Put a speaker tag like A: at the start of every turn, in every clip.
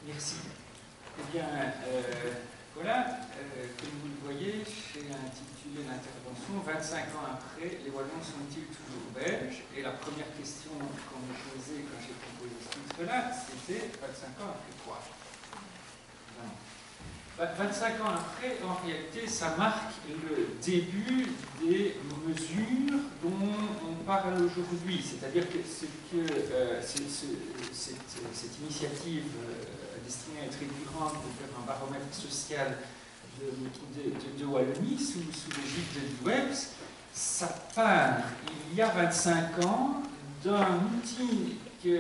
A: Merci. Eh bien, voilà, comme vous le voyez, j'ai intitulé l'intervention « 25 ans après, les Wallons sont-ils toujours belges ?» Et la première question qu'on me posait quand j'ai composé ce titre-là, c'était « 25 ans après quoi ?» 25 ans après, en réalité, ça marque le début des mesures dont on parle aujourd'hui. C'est-à-dire que, cette initiative destinée à être récurrente de faire un baromètre social de Wallonie sous l'égide du WEPS, ça part, il y a 25 ans, d'un outil que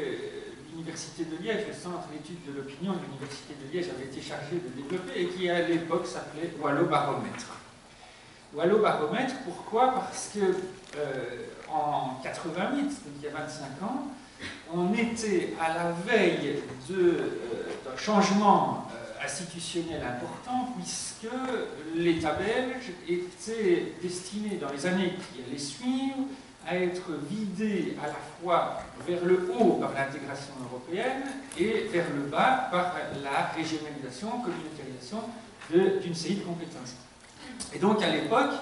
A: l'Université de Liège, le Centre d'études de l'opinion de l'Université de Liège avait été chargé de développer et qui à l'époque s'appelait Wallobaromètre. Wallobaromètre, pourquoi? Parce que en 88, donc il y a 25 ans, on était à la veille d'un changement institutionnel important, puisque l'État belge était destiné dans les années qui allaient suivre à être vidé à la fois vers le haut par l'intégration européenne et vers le bas par la régionalisation, communautarisation d'une série de compétences. Et donc à l'époque,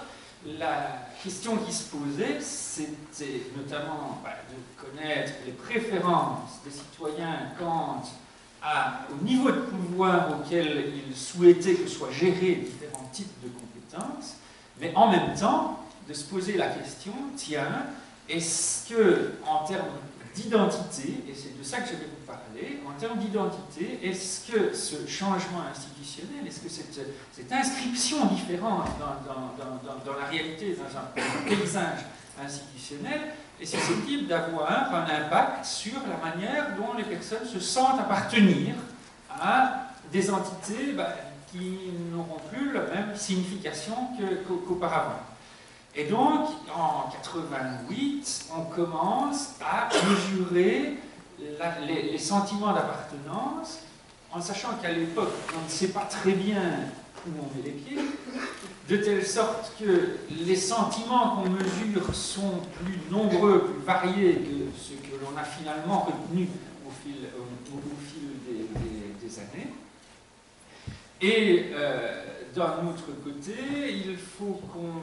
A: la question qui se posait, c'était notamment de connaître les préférences des citoyens quant au niveau de pouvoir auquel ils souhaitaient que soient gérés différents types de compétences, mais en même temps, de se poser la question, tiens, est-ce que, en termes d'identité, et c'est de ça que je vais vous parler, en termes d'identité, est-ce que ce changement institutionnel, est-ce que cette inscription différente dans la réalité, dans un paysage institutionnel, est susceptible d'avoir un impact sur la manière dont les personnes se sentent appartenir à des entités qui n'auront plus la même signification qu'auparavant. Et donc, en 88, on commence à mesurer les sentiments d'appartenance, en sachant qu'à l'époque, on ne sait pas très bien où on met les pieds, de telle sorte que les sentiments qu'on mesure sont plus nombreux, plus variés que ce que l'on a finalement retenu au fil des années. Et d'un autre côté, il faut qu'on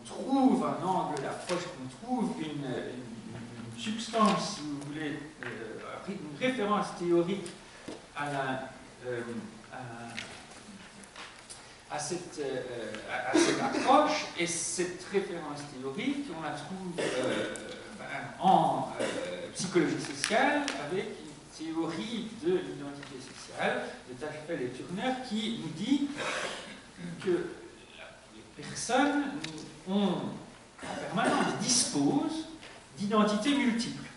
A: trouve un angle d'approche, qu'on trouve une substance, si vous voulez, une référence théorique à cette approche, et cette référence théorique, on la trouve en psychologie sociale avec une théorie de l'identité sociale de Tachfel et Turner qui nous dit que les personnes en permanence disposent d'identités multiples.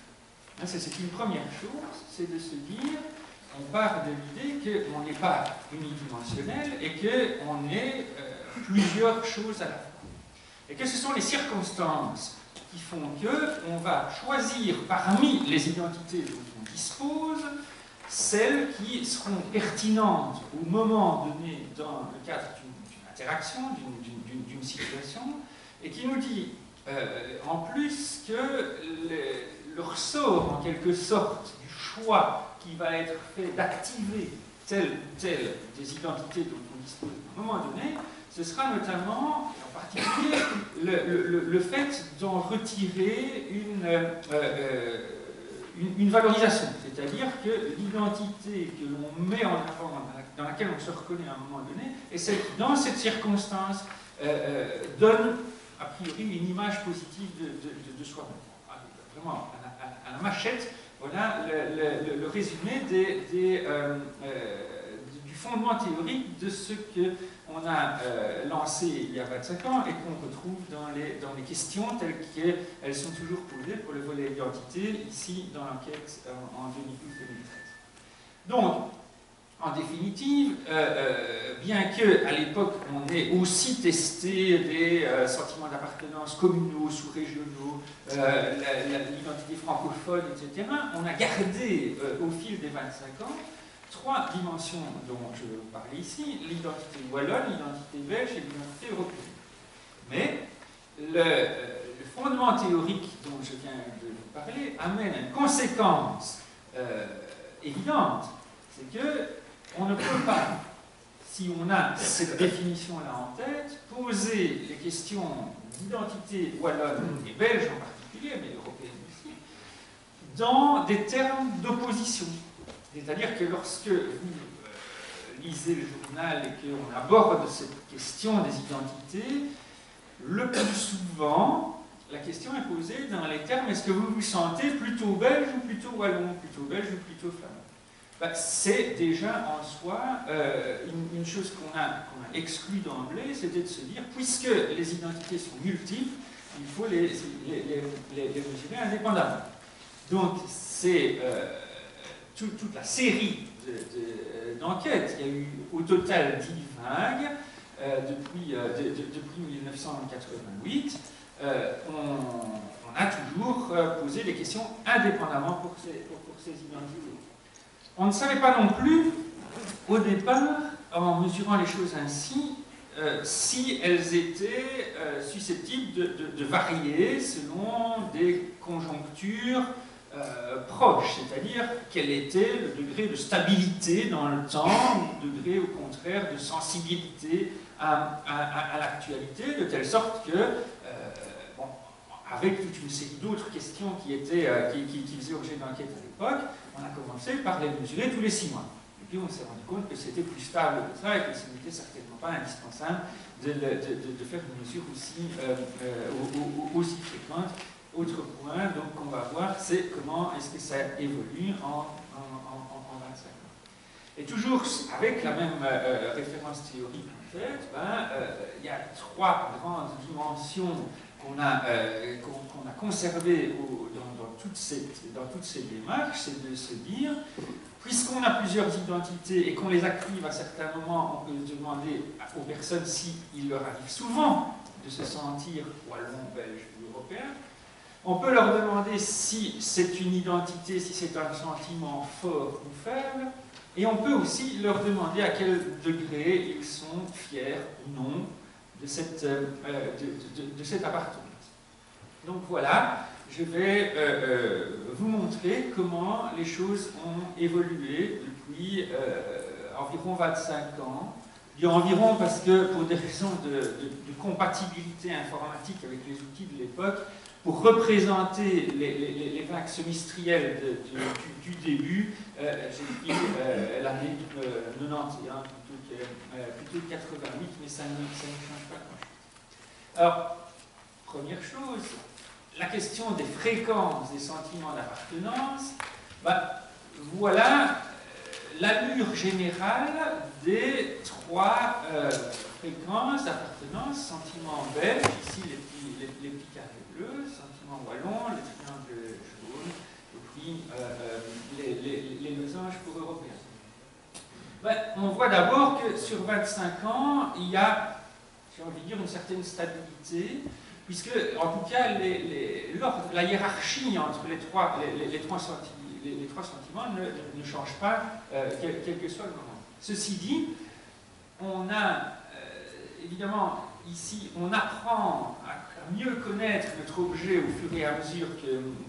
A: C'est une première chose, c'est de se dire, on part de l'idée qu'on n'est pas unidimensionnel et qu'on est plusieurs choses à la fois. Et que ce sont les circonstances qui font qu'on va choisir parmi les identités dont on dispose celles qui seront pertinentes au moment donné dans le cadre d'une interaction, d'une situation, et qui nous dit en plus que le ressort en quelque sorte du choix qui va être fait d'activer telle ou telle des identités dont on dispose à un moment donné, ce sera notamment, en particulier, le fait d'en retirer une valorisation. C'est-à-dire que l'identité que l'on met en avant, dans laquelle on se reconnaît à un moment donné, est celle qui, dans cette circonstance, donne, a priori, une image positive de soi-même. Vraiment, à la machette, voilà le résumé du fondement théorique de ce qu'on a lancé il y a 25 ans et qu'on retrouve dans les questions telles qu'elles sont toujours posées pour le volet identité, ici dans l'enquête en 2012-2013. Donc, en définitive, bien qu'à l'époque on ait aussi testé des sentiments d'appartenance communaux, sous-régionaux, l'identité francophone, etc., on a gardé au fil des 25 ans trois dimensions dont je vais vous parler ici, l'identité wallonne, l'identité belge et l'identité européenne. Mais le fondement théorique dont je viens de vous parler amène à une conséquence évidente, C'est que on ne peut pas, si on a cette définition-là en tête, poser les questions d'identité wallonne et belge en particulier, mais européenne aussi, dans des termes d'opposition. C'est-à-dire que lorsque vous lisez le journal et qu'on aborde cette question des identités, le plus souvent, la question est posée dans les termes: est-ce que vous vous sentez plutôt belge ou plutôt wallon, plutôt belge ou plutôt flamand? C'est déjà en soi une chose qu'on a exclue d'emblée, c'était de se dire, puisque les identités sont multiples, il faut les mesurer indépendamment. Donc c'est toute la série d'enquêtes. Il y a eu au total 10 vagues depuis 1988. On a toujours posé des questions indépendamment pour ces identités. On ne savait pas non plus, au départ, en mesurant les choses ainsi, si elles étaient susceptibles de varier selon des conjonctures proches, c'est-à-dire quel était le degré de stabilité dans le temps, ou le degré au contraire de sensibilité à l'actualité, de telle sorte que, avec toute une série d'autres questions qui faisaient objet d'enquête à l'époque, on a commencé par les mesurer tous les 6 mois. Et puis on s'est rendu compte que c'était plus stable que ça et que ce n'était certainement pas indispensable de faire une mesure aussi fréquente. Autre point donc qu'on va voir, c'est comment est-ce que ça évolue en 25 ans. Et toujours avec la même référence théorique en fait, il y a 3 grandes dimensions qu'on a conservées dans toutes ces démarches. C'est de se dire, puisqu'on a plusieurs identités et qu'on les active à certains moments, on peut se demander aux personnes s'il leur arrive souvent de se sentir wallon, belge ou européen. On peut leur demander si c'est une identité, si c'est un sentiment fort ou faible, et on peut aussi leur demander à quel degré ils sont fiers ou non de cette appartenance. Donc voilà, je vais vous montrer comment les choses ont évolué depuis environ 25 ans. Je dis environ parce que pour des raisons de compatibilité informatique avec les outils de l'époque, pour représenter les vagues semestrielles du début, j'ai pris l'année 91 plutôt que 88, mais ça ne change pas grand-chose. Alors, première chose, la question des fréquences des sentiments d'appartenance, voilà l'allure générale des 3 fréquences d'appartenance: sentiment belge, ici les petits carrés bleus, sentiment wallon, les triangles jaunes, et puis les losanges pour européens. On voit d'abord que sur 25 ans, il y a, j'ai envie de dire, une certaine stabilité, puisque, en tout cas, la hiérarchie entre les trois sentiments ne change pas, quel que soit le moment. Ceci dit, on a, évidemment, ici, on apprend à mieux connaître notre objet au fur et à mesure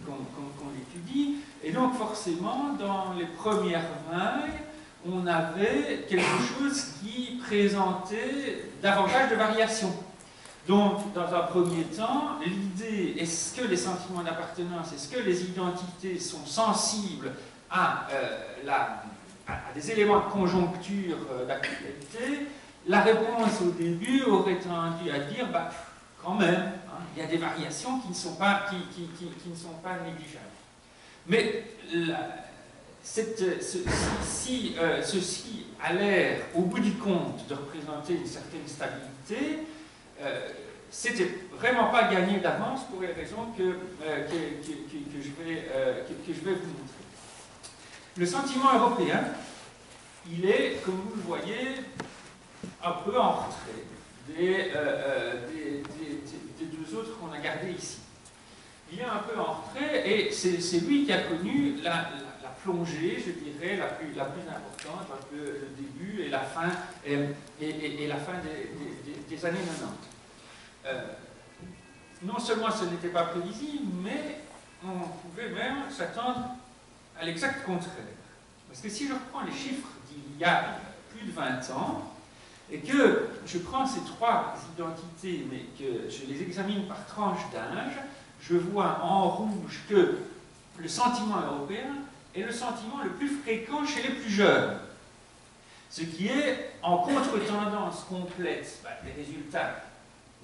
A: qu'on l'étudie, et donc forcément, dans les premières vagues, on avait quelque chose qui présentait davantage de variations. Donc, dans un premier temps, l'idée, est-ce que les sentiments d'appartenance, est-ce que les identités sont sensibles à des éléments de conjoncture d'actualité? La réponse au début aurait tendu à dire, quand même, il y a des variations qui ne sont pas négligeables. Mais si ceci a l'air, au bout du compte, de représenter une certaine stabilité, c'était vraiment pas gagné d'avance pour les raisons que je vais vous montrer. Le sentiment européen, il est, comme vous le voyez, un peu en retrait des 2 autres qu'on a gardés ici. Il est un peu en retrait et c'est lui qui a connu la plongée, je dirais, la plus importante entre le début et la fin, et la fin des années 90. Non seulement ce n'était pas prévisible, mais on pouvait même s'attendre à l'exact contraire. Parce que si je reprends les chiffres d'il y a plus de 20 ans, et que je prends ces trois identités, mais que je les examine par tranche d'âge, je vois en rouge que le sentiment européen est le sentiment le plus fréquent chez les plus jeunes. Ce qui est en contre-tendance complète des résultats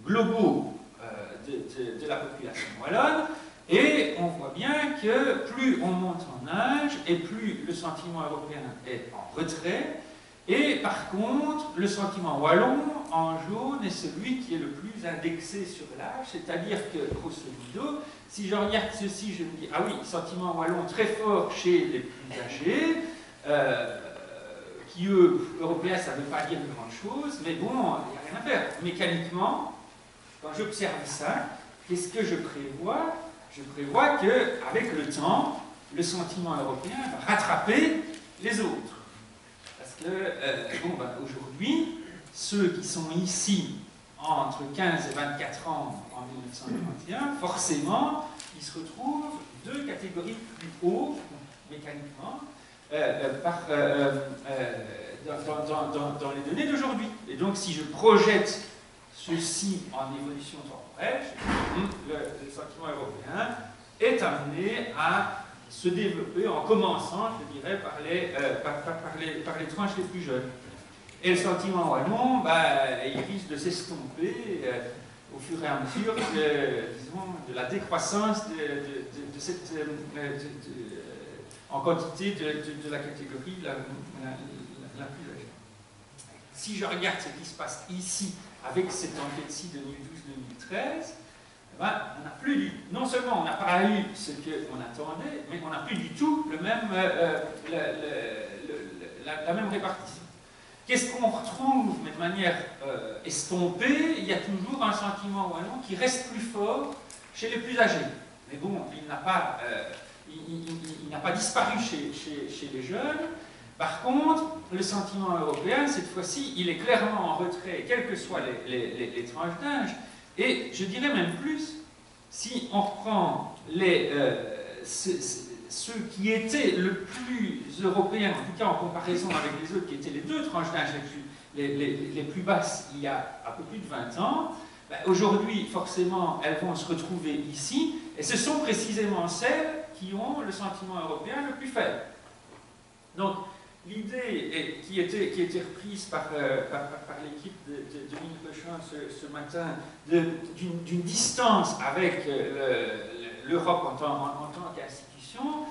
A: globaux de la population wallonne. Et on voit bien que plus on monte en âge et plus le sentiment européen est en retrait. Et par contre, le sentiment wallon en jaune est celui qui est le plus indexé sur l'âge, c'est-à-dire que, grosso modo, si je regarde ceci, je me dis, ah oui, sentiment wallon très fort chez les plus âgés, qui eux, européens, ça ne veut pas dire grand-chose, mais bon, il n'y a rien à faire. Mécaniquement, quand j'observe ça, qu'est-ce que je prévois? Je prévois qu'avec le temps, le sentiment européen va rattraper les autres. Parce que, aujourd'hui, ceux qui sont ici entre 15 et 24 ans en 1931, forcément, ils se retrouvent deux catégories plus haut, mécaniquement, dans les données d'aujourd'hui. Et donc, si je projette ceci en évolution temporelle, le sentiment européen est amené à se développer en commençant, je dirais, par les tranches les plus jeunes. Et le sentiment wallon, il risque de s'estomper au fur et à mesure de la décroissance de cette, en quantité de la catégorie la plus âgée. Si je regarde ce qui se passe ici, avec cette enquête-ci 2012-2013, on n'a plus non seulement on n'a pas eu ce qu'on attendait, mais on n'a plus du tout la même répartition. Qu'est-ce qu'on retrouve, mais de manière estompée? Il y a toujours un sentiment wallon qui reste plus fort chez les plus âgés. Mais bon, il n'a pas disparu chez les jeunes. Par contre, le sentiment européen, cette fois-ci, il est clairement en retrait, quelles que soient les tranches d'âge. Et je dirais même plus, si on reprend ceux qui étaient le plus européens, en tout cas en comparaison avec les autres qui étaient les deux tranches d'âge les plus basses il y a un peu plus de 20 ans, aujourd'hui, forcément, elles vont se retrouver ici, et ce sont précisément celles qui ont le sentiment européen le plus faible. Donc, l'idée qui était reprise par l'équipe de Mine Cochon ce matin d'une distance avec l'Europe en tant qu'institution,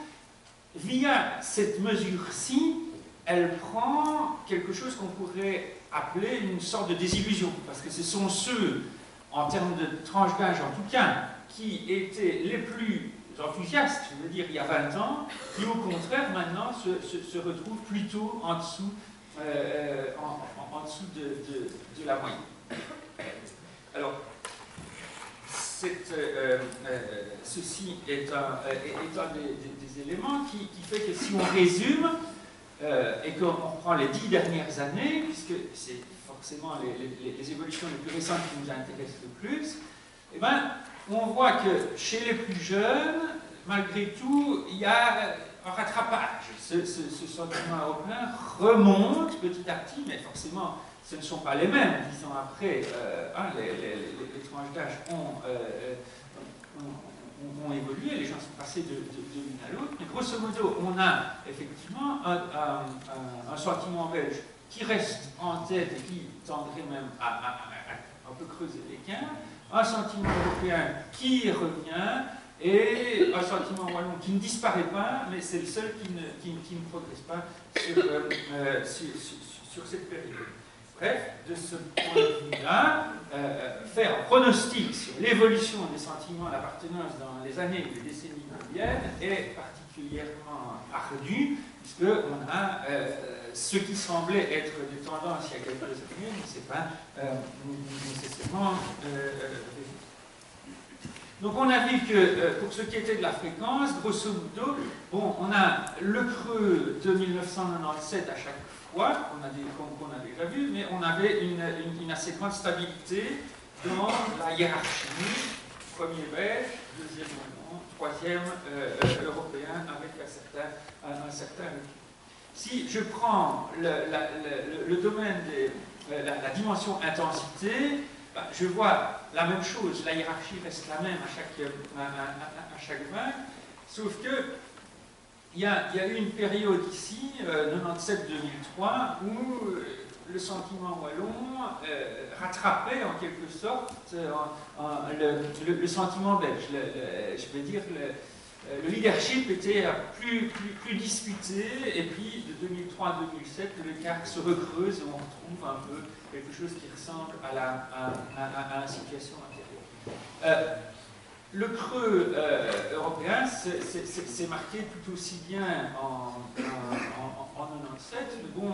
A: via cette mesure-ci, elle prend quelque chose qu'on pourrait appeler une sorte de désillusion, parce que ce sont ceux, en termes de tranche d'âge en tout cas, qui étaient les plus enthousiastes, je veux dire, il y a 20 ans, qui au contraire maintenant se retrouvent plutôt en dessous, en dessous de la moyenne. Alors, ceci est un des éléments qui fait que si on résume et qu'on reprend les 10 dernières années, puisque c'est forcément les évolutions les plus récentes qui nous intéressent le plus, eh ben, on voit que chez les plus jeunes, malgré tout, il y a un rattrapage. Ce sentiment européen remonte petit à petit, mais forcément, ce ne sont pas les mêmes. 10 ans après, les tranches d'âge ont évolué, les gens sont passés de l'une à l'autre, mais grosso modo, on a effectivement un sentiment belge qui reste en tête et qui tendrait même à un peu creuser l'écart, un sentiment européen qui revient, et un sentiment wallon qui ne disparaît pas, mais c'est le seul qui ne progresse pas sur cette période. Bref, de ce point de vue-là, faire un pronostic sur l'évolution des sentiments d'appartenance dans les années et les décennies qui viennent est particulièrement ardu, puisqu'on a ce qui semblait être des tendances il y a quelques années, mais ce n'est pas nécessairement donc on a vu que pour ce qui était de la fréquence, grosso modo, bon, on a le creux de 1997 à chaque fois, qu'on a déjà vu, mais on avait une assez grande stabilité dans la hiérarchie, premier belge, deuxième allemand, troisième européen, avec un certain recul. Si je prends le domaine la dimension intensité, ben, je vois la même chose, la hiérarchie reste la même à chaque vague, sauf que il y a eu une période ici, 97-2003, où le sentiment wallon rattrapait en quelque sorte le sentiment belge. Je vais dire, le leadership était plus disputé, et puis de 2003 à 2007, l'écart se recreuse et on retrouve un peu quelque chose qui ressemble à la situation antérieure. Le creux européen s'est marqué tout aussi bien en 97, mais bon,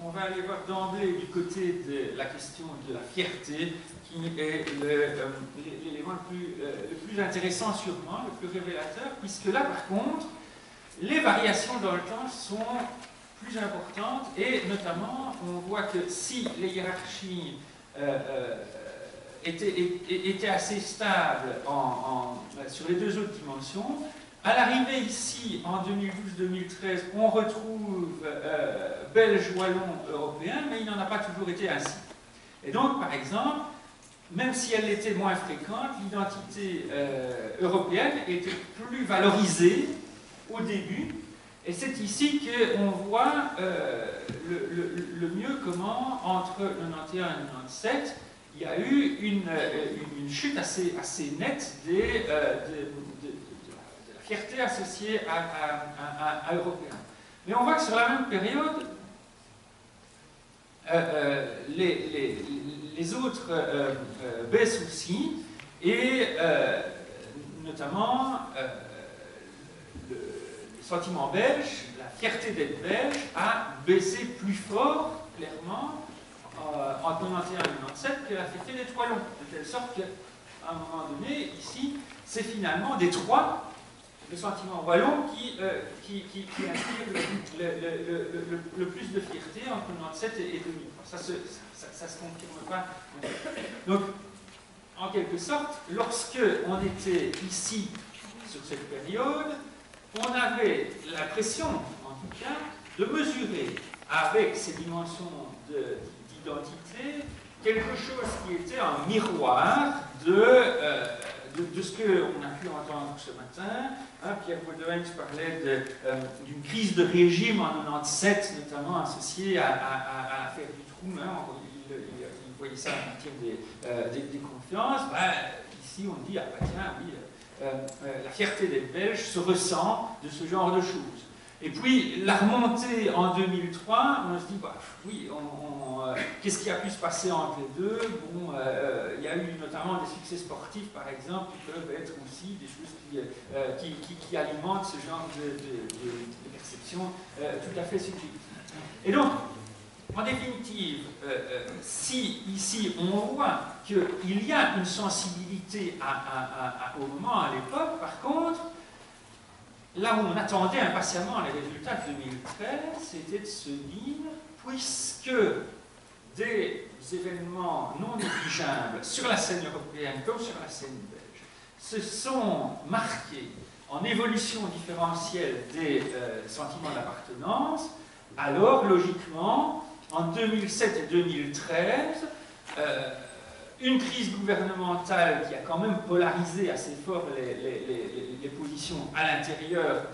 A: on va aller voir d'emblée du côté de la question de la fierté, qui est l'élément le plus intéressant sûrement, le plus révélateur, puisque là, par contre, les variations dans le temps sont plus importantes, et notamment, on voit que si les hiérarchies était assez stable sur les deux autres dimensions. À l'arrivée ici, en 2012-2013, on retrouve belge, wallon, européen, mais il n'en a pas toujours été ainsi. Et donc, par exemple, même si elle était moins fréquente, l'identité européenne était plus valorisée au début, et c'est ici qu'on voit le mieux comment, entre 91 et 97, il y a eu une chute assez nette de la fierté associée à européen. Mais on voit que sur la même période, les autres baissent aussi, et notamment le sentiment belge, la fierté d'être belge, a baissé plus fort, clairement, en 91 et 97 que la fierté des Trois Longs, de telle sorte qu'à un moment donné, ici, c'est finalement des Trois, le sentiment wallon, qui inspire le plus de fierté entre 97 et 2003. Ça se confirme pas. Donc, en quelque sorte, lorsque on était ici, sur cette période, on avait l'impression, en tout cas, de mesurer avec ces dimensions d'identité quelque chose qui était un miroir de ce qu'on a pu entendre ce matin. Pierre Baudouin parlait d'une crise de régime en 97, notamment associée à l'affaire du Trou. Il voyait ça à partir des confiances. Ici, on dit, tiens, oui, la fierté des Belges se ressent de ce genre de choses. Et puis, la remontée en 2003, on se dit, oui, qu'est-ce qui a pu se passer entre les deux? Bon, il y a eu notamment des succès sportifs, par exemple, qui peuvent être aussi des choses qui alimentent ce genre de perception tout à fait subjective. Et donc, en définitive, si ici on voit qu'il y a une sensibilité au moment, à l'époque, par contre, là où on attendait impatiemment les résultats de 2013, c'était de se dire, puisque des événements non négligeables sur la scène européenne comme sur la scène belge se sont marqués en évolution différentielle des sentiments d'appartenance, alors logiquement, en 2007 et 2013, une crise gouvernementale qui a quand même polarisé assez fort les positions à l'intérieur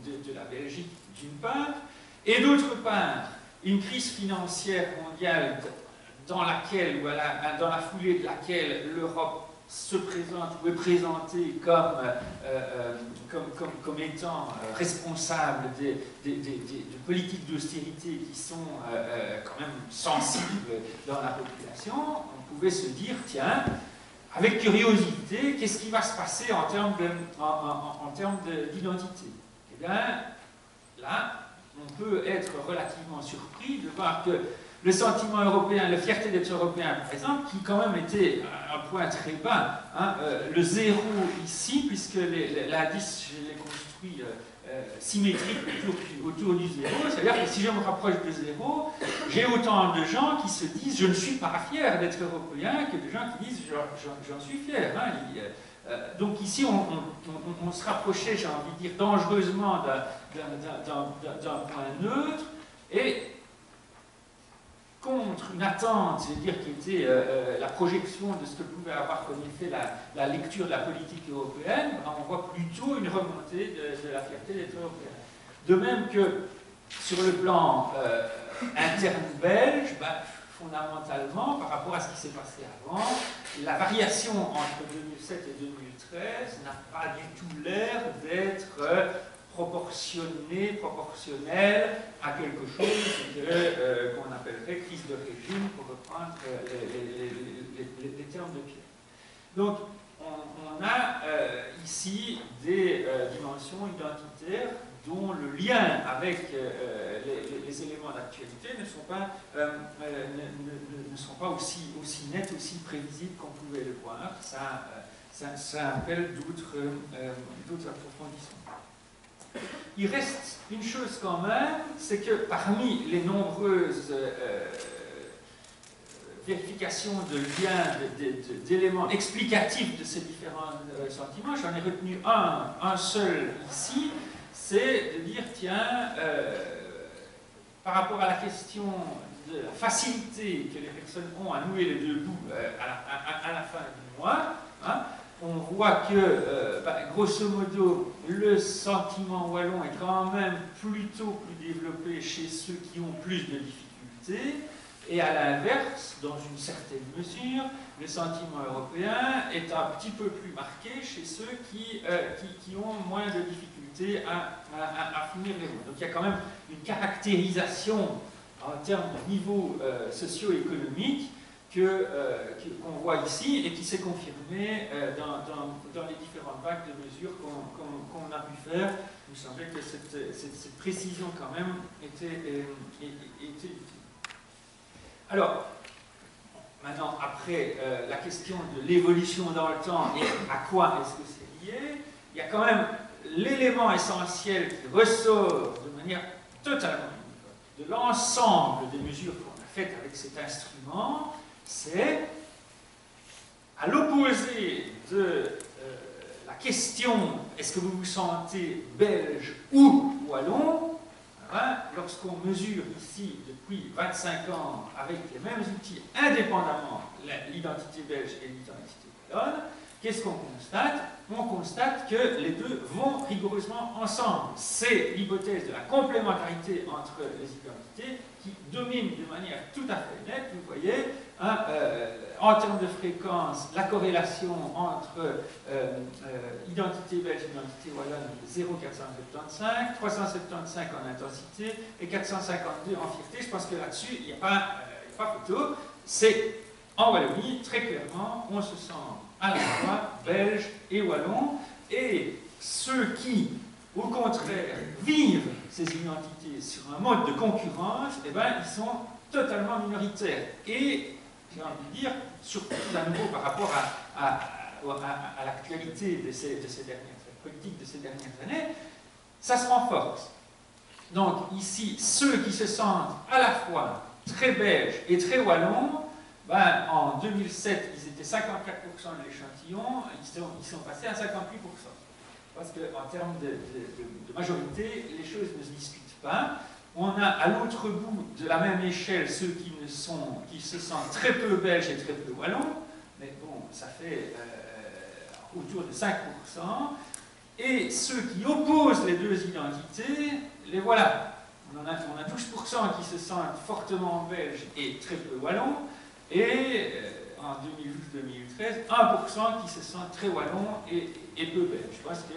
A: de la Belgique, d'une part, et d'autre part, une crise financière mondiale dans laquelle, dans la foulée de laquelle l'Europe se présente ou est présentée comme étant responsable de politiques d'austérité qui sont quand même sensibles dans la population, on pouvait se dire, tiens, avec curiosité, qu'est-ce qui va se passer en termes d'identité? Eh bien, là, on peut être relativement surpris de voir que le sentiment européen, la fierté d'être européen, par exemple, qui quand même était un point très bas, le zéro ici, puisque l'indice, je l'ai construit symétrique autour du zéro, c'est-à-dire que si je me rapproche de zéro, j'ai autant de gens qui se disent « je ne suis pas fier d'être européen » que de gens qui disent « j'en suis fier ». Donc ici, on se rapprochait, j'ai envie de dire, dangereusement d'un point neutre, et contre une attente, c'est-à-dire qui était la projection de ce que pouvait avoir comme effet la lecture de la politique européenne, on voit plutôt une remontée de la fierté d'être européen. De même que sur le plan interne belge, fondamentalement, par rapport à ce qui s'est passé avant, la variation entre 2007 et 2013 n'a pas du tout l'air d'être proportionnelle à quelque chose qu'on appellerait crise de régime, pour reprendre les termes de Pierre. Donc, on a ici des dimensions identitaires dont le lien avec les éléments d'actualité ne sont pas aussi nets, aussi prévisibles qu'on pouvait le voir. Ça appelle d'autres approfondissements. Il reste une chose quand même, c'est que parmi les nombreuses vérifications de liens, d'éléments explicatifs de ces différents sentiments, j'en ai retenu un seul ici, c'est de dire, tiens, par rapport à la question de la facilité que les personnes ont à nouer les deux bouts à la fin du mois, hein, on voit que, grosso modo, le sentiment wallon est quand même plutôt plus développé chez ceux qui ont plus de difficultés, et à l'inverse, dans une certaine mesure, le sentiment européen est un petit peu plus marqué chez ceux qui ont moins de difficultés à finir les mots. Donc il y a quand même une caractérisation en termes de niveau socio-économique qu'on voit ici et qui s'est confirmée dans les différentes vagues de mesures qu'on a pu faire. Il me semblait que cette précision quand même était utile. Alors, maintenant, après la question de l'évolution dans le temps et à quoi est-ce que c'est lié, il y a quand même l'élément essentiel qui ressort de manière totalement univoque de l'ensemble des mesures qu'on a faites avec cet instrument, c'est à l'opposé de la question est-ce que vous vous sentez belge ou wallon, hein, lorsqu'on mesure ici depuis 25 ans avec les mêmes outils indépendamment l'identité belge et l'identité wallonne, qu'est-ce qu'on constate? On constate que les deux vont rigoureusement ensemble. C'est l'hypothèse de la complémentarité entre les identités qui domine de manière tout à fait nette. Vous voyez, hein, en termes de fréquence, la corrélation entre identité belge et identité wallonne est 0,475, 375 en intensité et 452 en fierté. Je pense que là-dessus, il n'y a pas photo. C'est en Wallonie, très clairement, on se sent à la fois belge et wallon, et ceux qui, au contraire, vivent ces identités sur un mode de concurrence, eh ben, ils sont totalement minoritaires. Et, j'ai envie de dire, surtout à nouveau par rapport à l'actualité de ces dernières politiques de ces dernières années, ça se renforce. Donc, ici, ceux qui se sentent à la fois très belges et très wallons, ben, en 2007, ils étaient 54% de l'échantillon, ils sont passés à 58%. Parce qu'en termes de majorité, les choses ne se discutent pas. On a à l'autre bout de la même échelle ceux qui se sentent très peu belges et très peu wallons, mais bon, ça fait autour de 5%. Et ceux qui opposent les deux identités, les voilà. On a 12% qui se sentent fortement belges et très peu wallons, et en 2012-2013, 1% qui se sentent très wallons et peu belges. Je pense que,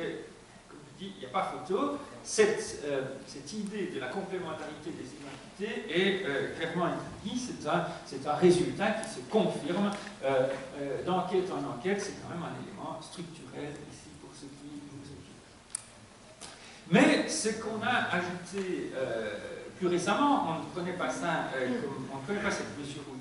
A: comme je dis, il n'y a pas photo. Cette idée de la complémentarité des identités est clairement établie. C'est un résultat qui se confirme d'enquête en enquête. C'est quand même un élément structurel ici pour ceux qui nous occupent. Mais ce qu'on a ajouté plus récemment, on ne connaît pas ça, on ne connaît pas cette mesure au début,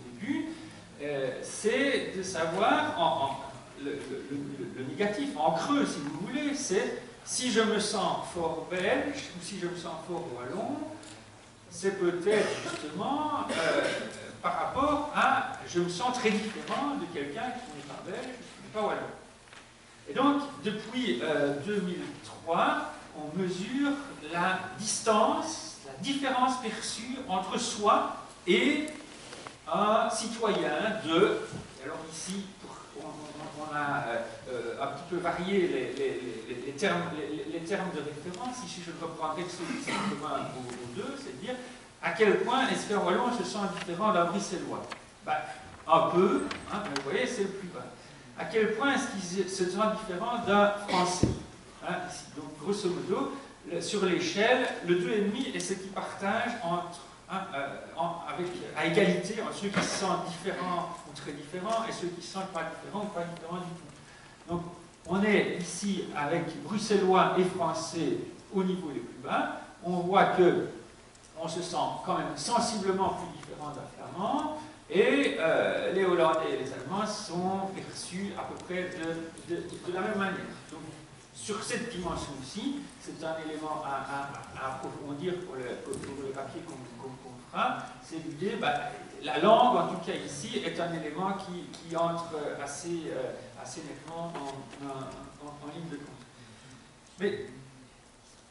A: c'est de savoir, le négatif, en creux si vous voulez, c'est si je me sens fort belge ou si je me sens fort wallon, c'est peut-être justement par rapport à je me sens très différent de quelqu'un qui n'est pas belge, qui n'est pas wallon. Et donc, depuis 2003, on mesure la distance, la différence perçue entre soi et un citoyen de... Alors ici, on a un petit peu varié les termes de référence. Ici, je reprendrai celui commun aux deux, c'est-à-dire à quel point est-ce qu'un Wallon se sent différent d'un Bruxellois. Ben, un peu, hein, mais vous voyez, c'est le plus bas. À quel point est-ce qu'il se sent différent d'un Français, hein, ici. Donc, grosso modo, sur l'échelle, le 2,5 est ce qui partage entre, hein, à égalité entre ceux qui se sentent différents ou très différents et ceux qui se sentent pas différents ou pas différents du tout. Donc, on est ici avec Bruxellois et Français au niveau les plus bas. On voit que on se sent quand même sensiblement plus différent d'un Flamand. Et les Hollandais et les Allemands sont perçus à peu près de la même manière. Donc, sur cette dimension-ci, c'est un élément à approfondir pour le papier qu'on fera. C'est l'idée, la langue, en tout cas ici, est un élément qui entre assez nettement en ligne de compte. Mais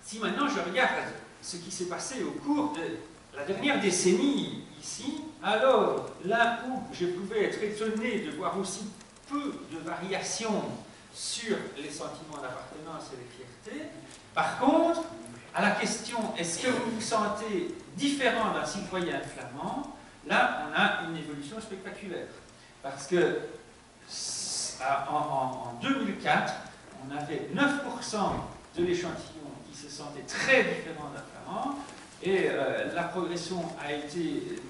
A: si maintenant je regarde ce qui s'est passé au cours de la dernière décennie ici, alors là où je pouvais être étonné de voir aussi peu de variations sur les sentiments d'appartenance et les fiertés, par contre, à la question est-ce que vous vous sentez différent d'un citoyen flamand, là on a une évolution spectaculaire. Parce que en 2004, on avait 9% de l'échantillon qui se sentait très différent d'un flamand, et la progression a été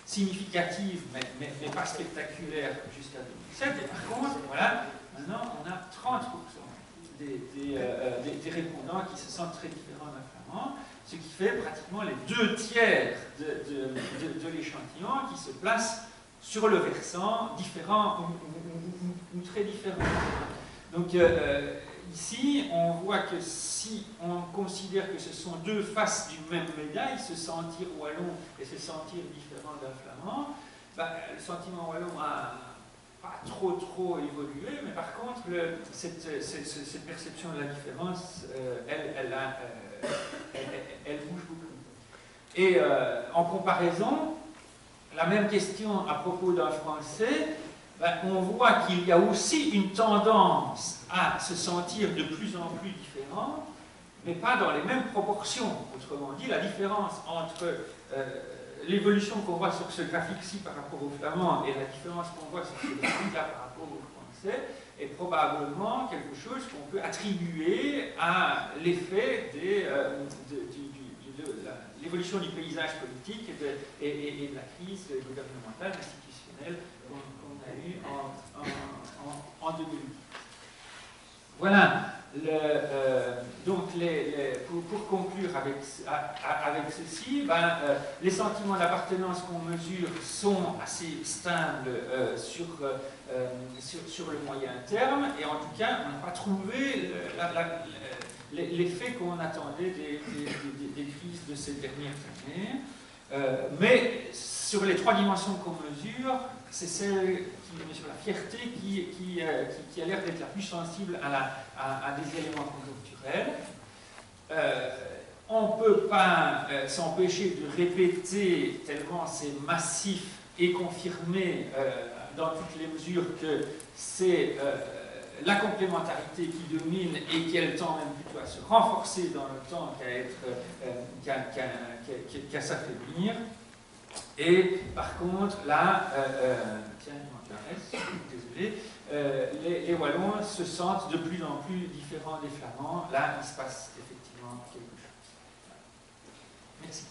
A: significative, mais pas spectaculaire jusqu'à 2007. Et par contre, voilà, maintenant on a 30% des répondants qui se sentent très différents d'un flamand, ce qui fait pratiquement les 2/3 de l'échantillon qui se place sur le versant différent ou très différent. Donc ici, on voit que si on considère que ce sont deux faces d'une même médaille, se sentir wallon et se sentir différent d'un flamand, le sentiment wallon n'a pas trop évolué, mais par contre, cette perception de la différence, elle bouge beaucoup. Et en comparaison, la même question à propos d'un Français, on voit qu'il y a aussi une tendance à se sentir de plus en plus différent, mais pas dans les mêmes proportions. Autrement dit, la différence entre l'évolution qu'on voit sur ce graphique-ci par rapport au flamand et la différence qu'on voit sur ce graphique-là par rapport au français est probablement quelque chose qu'on peut attribuer à l'effet de l'évolution du paysage politique et de la crise gouvernementale, institutionnelle qu'on a eue en 2010. Voilà, donc pour conclure avec ceci, les sentiments d'appartenance qu'on mesure sont assez stables sur le moyen terme, et en tout cas, on n'a pas trouvé l'effet qu'on attendait des crises de ces dernières années. Mais sur les trois dimensions qu'on mesure, c'est celle qui mesure la fierté qui a l'air d'être la plus sensible à des éléments conjoncturels. On ne peut pas s'empêcher de répéter, tellement c'est massif et confirmé dans toutes les mesures, que c'est la complémentarité qui domine et qu'elle tend même plutôt à se renforcer dans le temps qu'à s'affaiblir. Et par contre, là, tiens, il m'intéresse, désolé, les Wallons se sentent de plus en plus différents des Flamands. Là, il se passe effectivement quelque chose. Merci.